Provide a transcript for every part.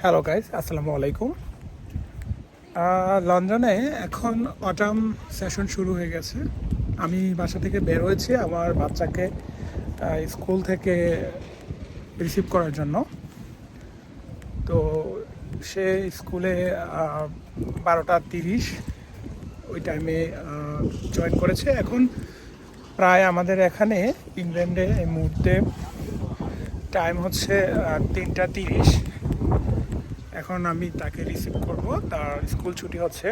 Hello guys, আসসালামু আলাইকুম। লন্ডনে এখন অটাম সেশন শুরু হয়ে গেছে। আমি বাসা থেকে বের হয়েছি আমার বাচ্চাকে স্কুল থেকে রিসিভ করার জন্য। তো সে স্কুলে 12:30 ওই টাইমে জয়েন করেছে। এখন প্রায় আমাদের এখানে ইংল্যান্ডে এই মুহূর্তে টাইম হচ্ছে 3:30। এখন আমি তাকে রিসিভ করব, তার স্কুল ছুটি হচ্ছে।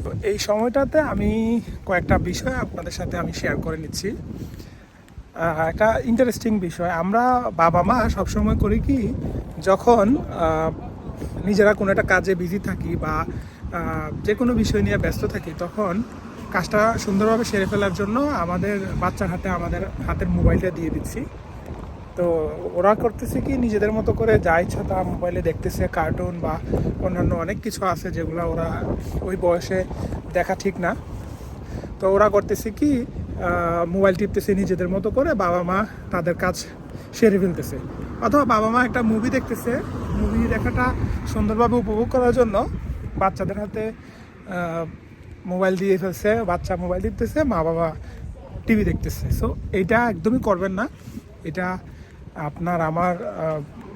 তো এই সময়টাতে আমি কয়েকটা বিষয় আপনাদের সাথে আমি শেয়ার করে নিচ্ছি। একটা ইন্টারেস্টিং বিষয়, আমরা বাবা মা সবসময় করি কি, যখন নিজেরা কোনো একটা কাজে বিজি থাকি বা যে কোনো বিষয় নিয়ে ব্যস্ত থাকি, তখন কাজটা সুন্দরভাবে সেরে ফেলার জন্য আমাদের বাচ্চার হাতে আমাদের হাতের মোবাইলটা দিয়ে দিচ্ছি। তো ওরা করতেছে কি, নিজেদের মতো করে যা ইচ্ছা তা মোবাইলে দেখতেছে, কার্টুন বা অন্যান্য অনেক কিছু আছে যেগুলো ওরা ওই বয়সে দেখা ঠিক না। তো ওরা করতেছে কি, মোবাইল টিপতেছে নিজেদের মতো করে, বাবা মা তাদের কাজ সেরে ফেলতেছে। অথবা বাবা মা একটা মুভি দেখতেছে, মুভি দেখাটা সুন্দরভাবে উপভোগ করার জন্য বাচ্চাদের হাতে মোবাইল দিয়ে ফেলছে, বাচ্চা মোবাইল টিপতেছে, মা বাবা টিভি দেখতেছে। সো এইটা একদমই করবেন না। এটা আপনার আমার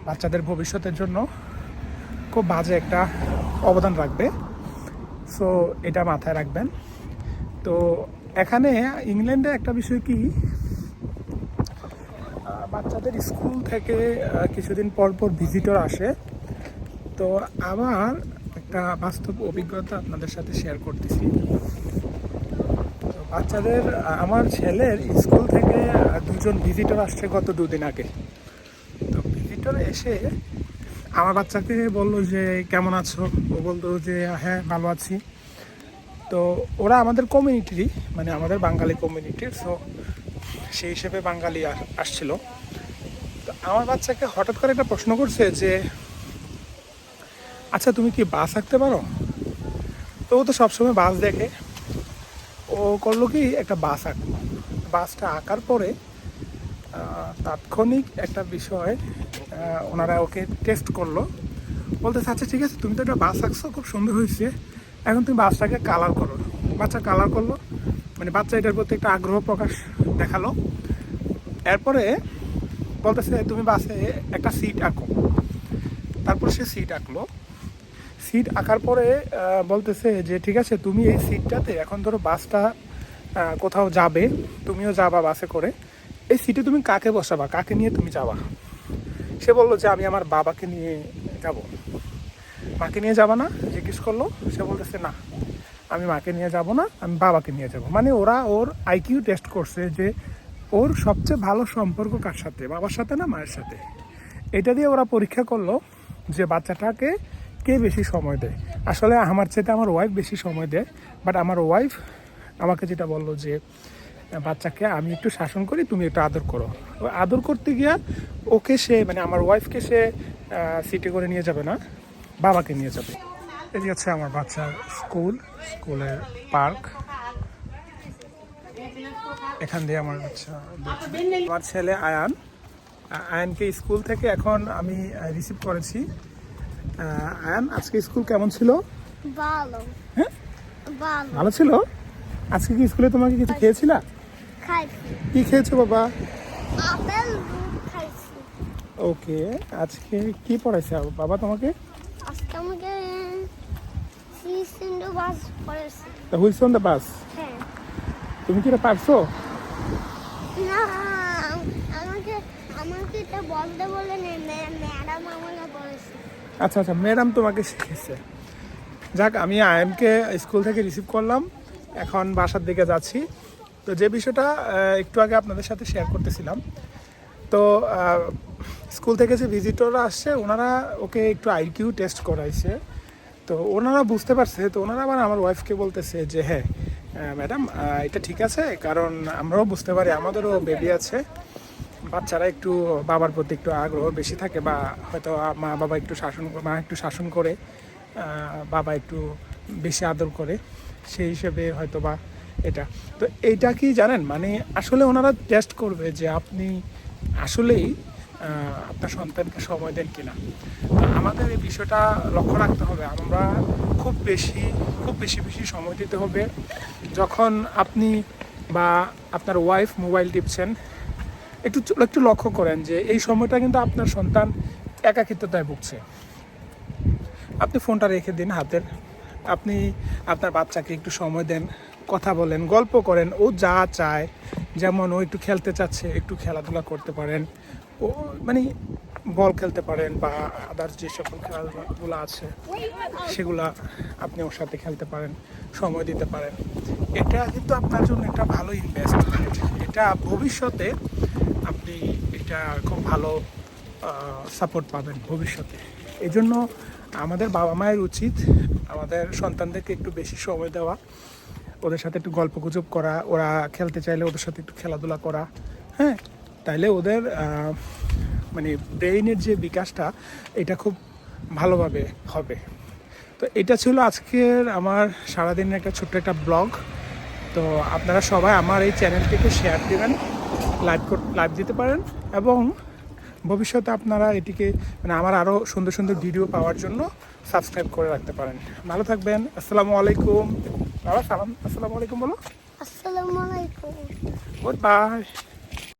বাচ্চাদের ভবিষ্যতের জন্য খুব বাজে একটা অবদান রাখবে। সো এটা মাথায় রাখবেন। তো এখানে ইংল্যান্ডে একটা বিষয় কি, বাচ্চাদের স্কুল থেকে কিছুদিন পর পর ভিজিটর আসে। তো আমার একটা বাস্তব অভিজ্ঞতা আপনাদের সাথে শেয়ার করতেছি। তো বাচ্চাদের আমার ছেলের স্কুল থেকে দুজন ভিজিটর আসছে গত 2 দিন আগে। তো ভিজিটর এসে আমার বাচ্চাকে বললো যে কেমন আছো, ও বলতো যে হ্যাঁ ভালো আছি। তো ওরা আমাদের কমিউনিটিরই, মানে আমাদের বাঙালি কমিউনিটির। সো সেই হিসেবে বাঙালি আসছিল। তো আমার বাচ্চাকে হঠাৎ করে একটা প্রশ্ন করছে যে আচ্ছা তুমি কি বাস আঁকতে পারো? তো ও তো সবসময় বাস দেখে। ও করলো কি, একটা বাস আঁকলো। বাসটা আঁকার পরে তাৎক্ষণিক একটা বিষয় ওনারা ওকে টেস্ট করলো। বলতেছে আচ্ছা ঠিক আছে, তুমি তো একটা বাস আঁকছো, খুব সুন্দর হয়েছে, এখন তুমি বাসটাকে কালার করো। বাচ্চা কালার করলো, মানে বাচ্চা এটার প্রতি একটা আগ্রহ প্রকাশ দেখালো। এরপরে বলতেছে তুমি বাসে একটা সিট আঁকো। তারপর সে সিট আঁকলো। সিট আঁকার পরে বলতেছে যে ঠিক আছে, তুমি এই সিটটাতে, এখন ধরো বাসটা কোথাও যাবে, তুমিও যাবা বাসে করে, এই সিটে তুমি কাকে বসাবা, কাকে নিয়ে তুমি যাবা? সে বললো যে আমি আমার বাবাকে নিয়ে যাব। মাকে নিয়ে যাবা না জিজ্ঞেস করলো। সে বলতেছে না, আমি মাকে নিয়ে যাব না, আমি বাবাকে নিয়ে যাব। মানে ওরা ওর আইকিউ টেস্ট করছে যে ওর সবচেয়ে ভালো সম্পর্ক কার সাথে, বাবার সাথে না মায়ের সাথে। এটা দিয়ে ওরা পরীক্ষা করলো যে বাচ্চাটাকে কে বেশি সময় দেয়। আসলে আমার চাইতে আমার ওয়াইফ বেশি সময় দেয়, বাট আমার ওয়াইফ আমাকে যেটা বললো যে বাচ্চাকে আমি একটু শাসন করি, তুমি একটু আদর করো। আদর করতে গিয়া ওকে সে, মানে আমার ওয়াইফকে সে সিটে করে নিয়ে যাবে না, বাবাকে নিয়ে যাবে। এই হচ্ছে আমার বাচ্চার স্কুলের পার্ক। এখান দিয়ে আমার বাচ্চা, আমার ছেলে আয়ানকে স্কুল থেকে এখন আমি রিসিভ করেছি। আয়ান, আজকে স্কুল কেমন ছিল? ভালো। হ্যাঁ, ভালো। ভালো ছিল। আজকে কি স্কুলে তোমাকে কিছু খেয়েছিলা? খাইছি। কি খেয়েছো বাবা? আপেল দুধ খাইছি। ওকে, আজকে কি পড়াইছে বাবা তোমাকে? আজকে আমাকে সিসিন্ডু বাস পড়েছে। The wheels on the bus. হ্যাঁ। তুমি কি এটা পারছো? না, আমাকে আমাকে এটা বলতে বলে ম্যাডাম আমাকে বলেছে। আচ্ছা আচ্ছা, ম্যাডাম তোমাকে শিখেছে। যাক, আমি আয়ানকে স্কুল থেকে রিসিভ করলাম, এখন বাসার দিকে যাচ্ছি। তো যে বিষয়টা একটু আগে আপনাদের সাথে শেয়ার করতেছিলাম, তো স্কুল থেকে যে ভিজিটররা আসছে, ওনারা ওকে একটু আইকিউ টেস্ট করাইছে। তো ওনারা বুঝতে পারছে। তো ওনারা আবার আমার ওয়াইফকে বলতেছে যে হ্যাঁ ম্যাডাম, এটা ঠিক আছে, কারণ আমরাও বুঝতে পারি, আমাদেরও বেবি আছে, বাচ্চারা একটু বাবার প্রতি একটু আগ্রহ বেশি থাকে, বা হয়তো মা একটু শাসন করে, বাবা একটু বেশি আদর করে, সেই হিসেবে হয়তো বা এটা। তো এইটা কি জানেন, মানে আসলে ওনারা টেস্ট করবে যে আপনি আসলেই আপনার সন্তানকে সময় দেন কিনা। আমাদের এই বিষয়টা লক্ষ্য রাখতে হবে। আমরা খুব বেশি সময় দিতে হবে যখন আপনি বা আপনার ওয়াইফ মোবাইল টিপছেন। একটু লক্ষ্য করেন যে এই সময়টা কিন্তু আপনার সন্তান একাকিত্বতায় ভুগছে। আপনি ফোনটা রেখে দিন হাতের, আপনি আপনার বাচ্চাকে একটু সময় দেন, কথা বলেন, গল্প করেন। ও যা চায়, যেমন ও একটু খেলতে চাচ্ছে, একটু খেলাধুলা করতে পারেন, ও মানে বল খেলতে পারেন বা আদার্স যে সকল খেলাধুলা আছে সেগুলা আপনি ওর সাথে খেলতে পারেন, সময় দিতে পারেন। এটা কিন্তু আপনার জন্য একটা ভালো ইনভেস্টমেন্ট। এটা ভবিষ্যতে আপনি এটা খুব ভালো সাপোর্ট পাবেন ভবিষ্যতে। এই জন্য আমাদের বাবা মায়ের উচিত আমাদের সন্তানদেরকে একটু বেশি সময় দেওয়া, ওদের সাথে একটু গল্প গুজব করা, ওরা খেলতে চাইলে ওদের সাথে একটু খেলাধুলা করা। হ্যাঁ, তাইলে ওদের মানে ব্রেইনের যে বিকাশটা এটা খুব ভালোভাবে হবে। তো এটা ছিল আজকের আমার সারাদিনের একটা ছোট্ট একটা ব্লগ। তো আপনারা সবাই আমার এই চ্যানেলটিকে শেয়ার দেবেন, লাইভ দিতে পারেন, এবং ভবিষ্যতে আপনারা এটিকে মানে আমার আরও সুন্দর সুন্দর ভিডিও পাওয়ার জন্য সাবস্ক্রাইব করে রাখতে পারেন। ভালো থাকবেন। আসসালামু আলাইকুম। বাবা সালাম, আসসালামু আলাইকুম বলো। আসসালামু আলাইকুম। Good bye.